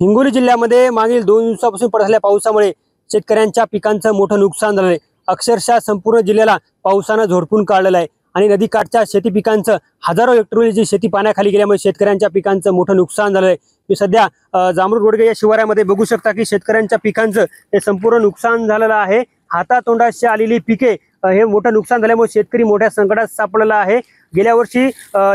हिंगोली जिल्ह्यामध्ये मागील 2 दिवसापासून पडत असलेल्या पावसामुळे शेतकऱ्यांच्या पिकांचं मोठं नुकसान झालं आहे। अक्षरशः संपूर्ण जिल्ह्याला पावसानं झोडपून काढलेलं आहे आणि नदीकाठच्या शेती पिकांचं हजारो हेक्टरवरील शेती पाण्याखाली गेल्यामुळे शेतकऱ्यांच्या पिकांचं मोठं नुकसान झालं आहे। मी सध्या जांभरूड रोडगे या शिवारामध्ये बघू शकता की शेतकऱ्यांच्या पिकांचं हे संपूर्ण नुकसान झालेलं आहे। हातातोंडाशी आलेली पिके हे मोठं नुकसान झाल्यामुळे शेतकरी मोठ्या संकटात सापडलेला आहे। गेल्या वर्षी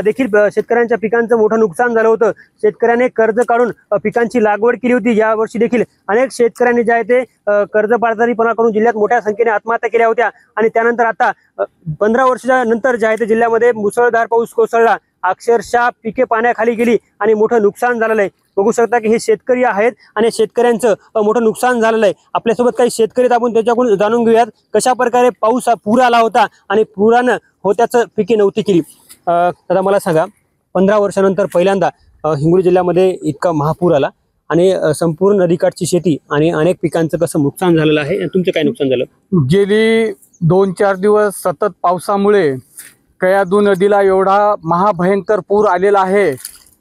देखील शेतकऱ्यांच्या पिकांचं मोठं नुकसान झालं होतं। शेतकऱ्याने कर्ज काढून पिकांची लागवड केली होती। या वर्षी देखील अनेक शेतकऱ्यांनी जे आहे ते कर्जबाजारीपणा करून जिल्ह्यात मोठ्या संख्येने आत्महत्या केल्या होत्या आणि त्यानंतर आता 15 वर्षाच्या नंतर जे आहे ते जिल्ह्यामध्ये मुसळधार पाऊस कोसळला। अक्षरशः पिके पाण्याखाली गेली आणि मोठं नुकसान झालेलं आहे। बघू शकता की हे शेतकरी आहेत आणि शेतकऱ्यांचं मोठं नुकसान झालेलं आहे। आपल्यासोबत काही शेतकरी आहेत, आपण त्याच्याकडून जाणून घेऊयात कशा प्रकारे पाऊस पूर आला होता आणि पुरानं होत्याचं पिके नव्हती केली। दादा मला सांगा, 15 वर्षानंतर पहिल्यांदा हिंगोली जिल्ह्यामध्ये इतका महापूर आला आणि संपूर्ण नदीकाठची शेती आणि अनेक पिकांचं कसं नुकसान झालेलं आहे, तुमचं काय नुकसान झालं? गेली 2-4 दिवस सतत पावसामुळे कयाधू नदीला एवढा महाभयंकर पूर आलेला आहे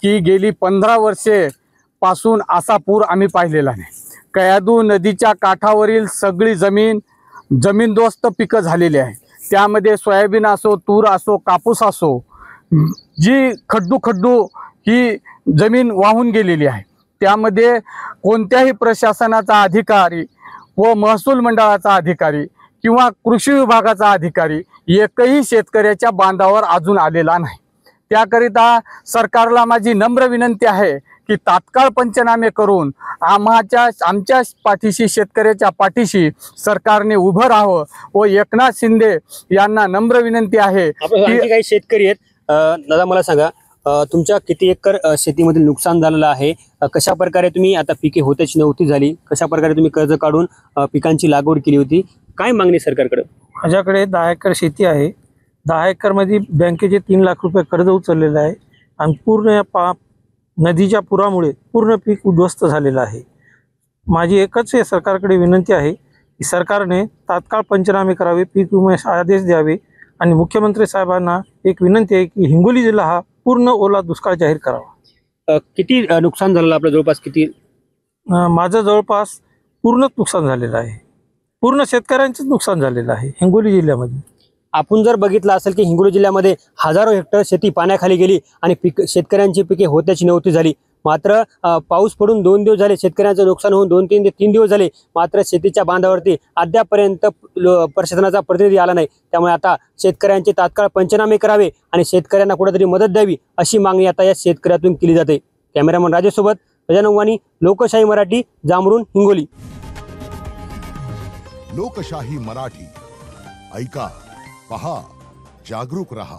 की गेली 15 वर्षे पासून असा पूर आम्ही पाहिलेला नाही। कयाधू नदीच्या काठावरील सगळी जमीनदोस्त पिकं झालेली आहे। त्यामध्ये सोयाबीन असो, तूर असो, कापूस असो, जी खड्डू ही जमीन वाहून गेलेली आहे। त्यामध्ये कोणत्याही प्रशासनाचा अधिकारी व महसूल मंडळाचा अधिकारी किंवा कृषी विभागाचा अधिकारी एकही शेतकऱ्याच्या बांधावर अजून आलेला नाही। त्याकरिता सरकारला माझी नम्र विनंती आहे की तात्काळ पंचनामे करून आमच्या पाठीशी, शेतकऱ्याच्या पाठीशी सरकारने उभं राहावं व एकनाथ शिंदे यांना नम्र विनंती आहे की काही शेतकरी आहेत। दादा मला सांगा, तुमच्या किती एकर शेतीमधील नुकसान झालेलं आहे? कशा प्रकारे तुम्ही आता पिके होत्याची नव्हती झाली, कशा प्रकारे तुम्ही कर्ज काढून पिकांची लागवड केली होती, काय मागणी सरकारकडे? माझ्याकडे 10 एकर शेती आहे। 10 एकरमध्ये बँकेचे 3 लाख रुपये कर्ज उचललेलं आहे आणि पूर्ण या नदीच्या पुरामुळे पूर्ण पीक उद्ध्वस्त झालेलं आहे। माझी एकच सरकारकडे विनंती आहे की सरकारने तात्काळ पंचनामे करावे, पीक विम्यास आदेश द्यावे आणि मुख्यमंत्री साहेबांना एक विनंती आहे की हिंगोली जिल्हा हा पूर्ण ओला दुष्काळ जाहीर करावा। किती नुकसान झालेलं आपलं? जवळपास किती? माझं जवळपास पूर्णच नुकसान झालेलं आहे। पूर्ण शेतकऱ्यांचंच नुकसान झालेलं आहे हिंगोली जिल्ह्यामध्ये। आपण जर बघितलं असेल की हिंगोली जिल्ह्यामध्ये हजारो हेक्टर शेती पाण्याखाली गेली आणि शेतकऱ्यांची पिके होत्याची नव्हती झाली। मात्र पाऊस पडून 2 दिवस झाले, शेतकऱ्यांचं नुकसान होऊन 2 ते 3 दिवस झाले, मात्र शेतीच्या बांधावरती अद्यापर्यंत प्रशासनाचा प्रतिनिधी आला नाही। त्यामुळे आता शेतकऱ्यांचे तात्काळ पंचनामे करावे आणि शेतकऱ्यांना कुठेतरी मदत द्यावी अशी मागणी आता या शेतकऱ्यातून केली जाते। कॅमेरामन राजेशसोबत गजानन वाणी, लोकशाही मराठी, जांभरूड, हिंगोली। लोकशाही मराठी, ऐका, पहा, जागरूक रहा।